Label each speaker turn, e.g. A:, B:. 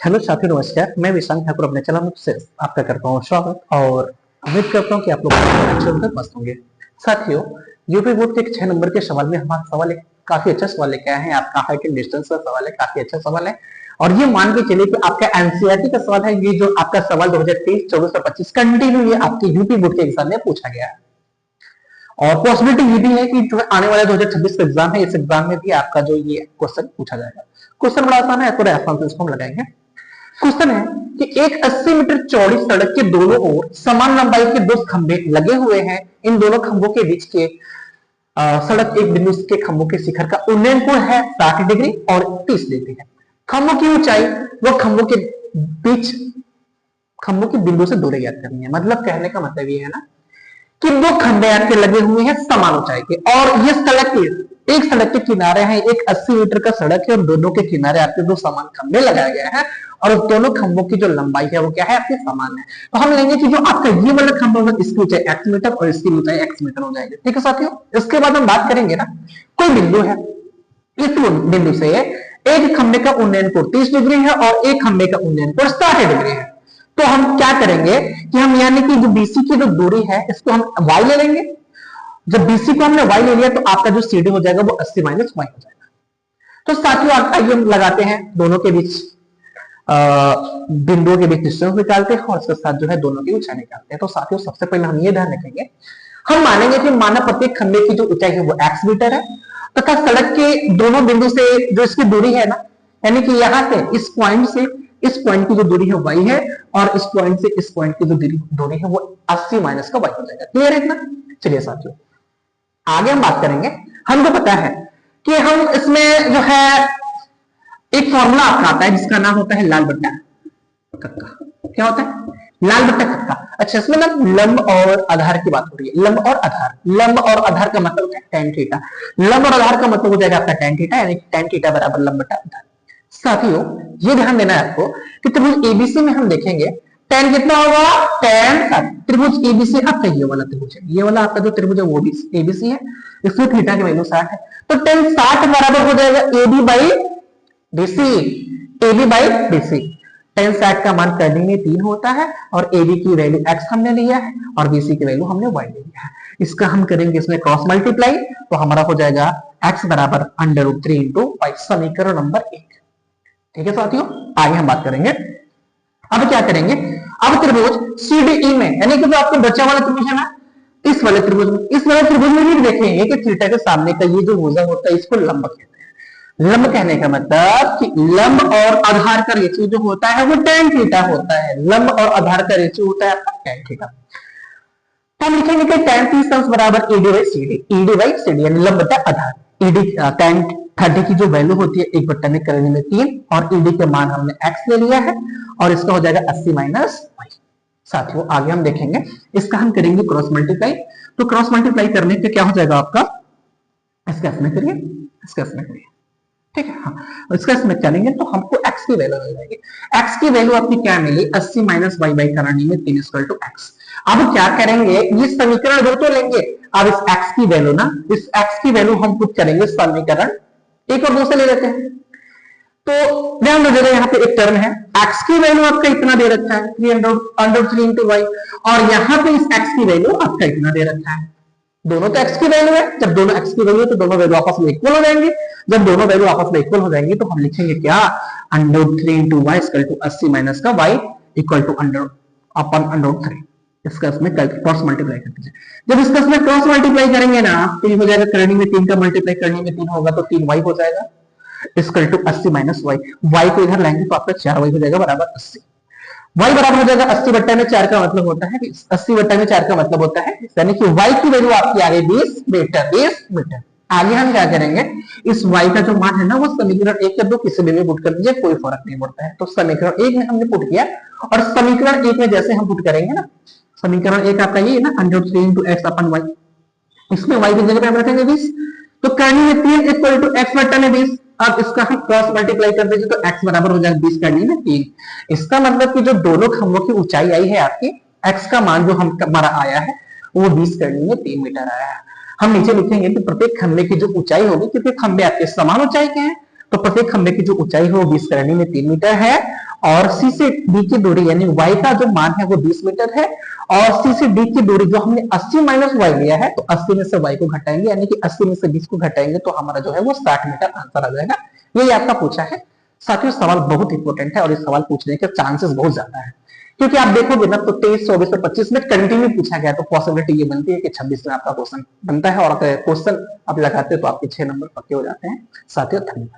A: Hello साथियों, नमस्कार। मैं विशांत ठाकुर अपने चैनल से आपका करता हूँ स्वागत और उम्मीद करता हूँ कि आप लोग अच्छे होंगे, मस्त होंगे। साथियों, यूपी बोर्ड के एक 6 नंबर के सवाल में हमारा सवाल एक काफी अच्छा सवाल लेके आए हैं। आपका हाइट एंड डिस्टेंस का सवाल है, काफी अच्छा सवाल है। और ये मान के चलिए कि आपका एनसीईआरटी का सवाल है। ये जो आपका सवाल 2023, 24 और 25 कंटिन्यू ये आपके यूपी बोर्ड के एग्जाम में पूछा गया है। और पॉसिबिलिटी ये भी है कि जो आने वाला 2026 का एग्जाम है, इस एग्जाम में भी आपका जो ये क्वेश्चन पूछा जाएगा। क्वेश्चन बड़ा आसान है, थोड़ा आसान से इसको हम लगाएंगे। क्वेश्चन है कि एक 80 मीटर चौड़ी सड़क के दोनों ओर समान लंबाई के दो खंभे लगे हुए हैं। इन दोनों खंभों के बीच के सड़क एक बिंदु के खंभों के शिखर का उन्नयन कोण है 60 डिग्री और 30 डिग्री है। खंभों की ऊंचाई वो खंभों के बीच खंभों के बिंदु से दूरी ज्ञात करनी है। मतलब कहने का मतलब ये है ना कि दो खंभे आपके लगे हुए हैं समान ऊंचाई के, और ये सड़क के एक सड़क के किनारे हैं, एक 80 मीटर का सड़क है और दोनों के किनारे आपके दो समान खंभे लगाए गए हैं और उस दोनों खंभों की जो लंबाई है वो क्या है, आपके समान है। तो हम लेंगे कि जो आपका ये वाला खंभा होगा इसकी ऊंचाई x मीटर और इसकी ऊंचाई x मीटर हो जाएगी। ठीक है साथियों, इसके बाद हम बात करेंगे ना, कोई बिंदु है, इस बिंदु से एक खंभे का उन्नयन कोण 30 डिग्री है और एक खंभे का उन्नयन कोण 60 डिग्री है। तो हम क्या करेंगे कि हम यानी कि जो बीसी की जो दूरी है इसको हम y ले लेंगे। जब बीसी को हमने y ले लिया तो आपका जो CD हो जाएगा वो 80 माइनस y हो जाएगा। तो साथियों आइए हम लगाते हैं दोनों के बीच बिंदुओं के बीच डिस्टेंस निकालते हैं और उसके साथ जो है दोनों की ऊंचाई निकालते हैं। तो साथियों सबसे पहले हम ये ध्यान रखेंगे, हम मानेंगे कि माना प्रत्येक खंभे की जो ऊंचाई है वो x मीटर है तथा सड़क के दोनों बिंदु से जो इसकी दूरी है ना, यानी कि यहां से इस पॉइंट की जो दूरी है y है और इस पॉइंट से इस पॉइंट की जो दूरी है वो 80 माइनस का y हो जाएगा। क्लियर है इतना? चलिए साथियों आगे हम बात करेंगे। हमको पता है कि हम इसमें जो है एक फॉर्मूला आपका आता है जिसका नाम होता है लाल बट्टा कक्का। क्या होता है? लाल बट्टा कक्का। अच्छा, इसमें ना लंब और आधार की बात हो रही है। लंब और आधार का मतलब होता है tan थीटा। लंब और आधार का मतलब हो जाएगा आपका tan थीटा, यानी tan थीटा बराबर लंब बट्टा आधार। साथियों ये ध्यान देना है आपको कि त्रिभुज एबीसी में हम देखेंगे tan कितना होगा, tan त्रिभुज एबीसी आपका ये वाला त्रिभुज है, ये वाला आपका जो त्रिभुज है वो भी एबीसी है, इसमें थीटा की वैल्यू 60 है। तो tan 60 बराबर हो जाएगा AB by BC। AB by BC। tan 60 का मान करने में 3 होता है और AB की वैल्यू x हमने लिया है और BC की वैल्यू हमने y ले लिया है। इसका हम करेंगे इसमें क्रॉस मल्टीप्लाई, तो हमारा हो जाएगा x बराबर √3 इंटू y, समीकरण नंबर 1। ठीक है साथियों, आगे हम बात करेंगे। अब क्या करेंगे, अब त्रिभुज CDE में यानी कि जो आपको बचा वाला त्रिभुज है ना, इस वाले त्रिभुज में भी देखेंगे कि थीटा के सामने का ये जो भुजा होता है इसको लंब कहते हैं। लंब कहने का मतलब कि लंब और आधार का रेशियो जो होता है वो tan थीटा होता है। लंब और आधार का रेशियो होता है आपका tan थीटा। तो हम लिखेंगे कि tan 30 बराबर ED बाई CD यानी लंब बटा आधार। ED tan 30 की जो वैल्यू होती है 1 बट्टा में करने में 3 और ED के मान हमने x ले लिया है और इसका हो जाएगा 80 माइनस y। साथियों आगे हम देखेंगे, इसका हम करेंगे क्रॉस मल्टीप्लाई। तो क्रॉस मल्टीप्लाई करने पे क्या हो जाएगा आपका, इसका इसमें करिए, इसका इसमें करिए। ठीक है, हाँ इसका इसमें करेंगे तो हमको x की वैल्यू मिल जाएगी। x की वैल्यू आपकी क्या मिली, 80 माइनस y बाई करने में 3 इक्वल टू x। अब क्या करेंगे, ये समीकरण दो तो लेंगे। अब इस x की वैल्यू ना, इस x की वैल्यू हम पुट करेंगे समीकरण 1 और 2 से ले लेते हैं। तो ध्यान दीजिएगा यहाँ पे एक टर्म है, x की वैल्यू आपका इतना दे रखा है 3 इंटू y और यहाँ पे इस x की वैल्यू आपका इतना दे रखा है। दोनों तो x की वैल्यू है, जब दोनों x की वैल्यू है तो दोनों वैल्यू आपस में इक्वल हो जाएंगे। जब दोनों वैल्यू आपस में इक्वल हो जाएंगे तो हम लिखेंगे क्या, √3 into y equal to 80 minus का y इक्वल टू √3। इसका इसमें क्रॉस मल्टीप्लाई कर दीजिए। जब इसका इसमें क्रॉस मल्टीप्लाई करेंगे ना तो ये हो जाएगा, करनी में 3 का मल्टीप्लाई करने में 3 होगा तो 3y हो जाएगा equal to 80 minus y। y को इधर लाएंगे तो आपका 4y हो जाएगा बराबर 80। y बराबर हो जाएगा 80 बट्टा में 4 का मतलब होता है 80 बट्टा में 4 का मतलब होता है, यानी कि y की वैल्यू आपकी आ गई 20 मीटर। आगे हम क्या करेंगे, इस y का जो मान है ना वो समीकरण 1 या 2 किसी में पुट कर दीजिए, कोई फर्क नहीं पड़ता है। तो समीकरण 1 में हमने पुट किया और समीकरण 1 में जैसे हम पुट करेंगे ना, समीकरण 1 आपका ये है ना √3 इंटू x अपन y, इसमें y की जगह पे हम रखेंगे 20, तो करनी में 3 इक्वल टू x बट्टा में 20। अब इसका हम क्रॉस मल्टीप्लाई कर दीजिए तो x बराबर हो जाएगा 20 करनी में 3। इसका मतलब कि जो दोनों खंभों की ऊंचाई आई है आपकी, x का मान जो हमारा आया है वो 20 करनी में 3 मीटर आया है। हम नीचे लिखेंगे कि प्रत्येक खंभे की जो ऊंचाई होगी, क्योंकि खंभे आपके समान ऊंचाई के हैं तो प्रत्येक खंबे की जो ऊंचाई है वो 20 सरणी में 3 मीटर है, और सी से डी की दूरी यानी y का जो मान है वो 20 मीटर है, और सी से डी की दूरी जो हमने 80 माइनस वाई लिया है, तो 80 में से y को घटाएंगे यानी कि 80 में से 20 को घटाएंगे तो हमारा जो है वो 60 मीटर आंसर आ जाएगा। यही आपका पूछा है। साथियों सवाल बहुत इंपॉर्टेंट है और ये सवाल पूछने के चांसेस बहुत ज्यादा है, क्योंकि आप देखोगे ना तो 23, 24 और 25 में कंटिन्यू पूछा गया, तो पॉसिबिलिटी ये बनती है कि 26 में आपका क्वेश्चन बनता है, और अगर क्वेश्चन आप लगाते हो तो आपके 6 नंबर पक्के हो जाते हैं। साथियों धन्यवाद।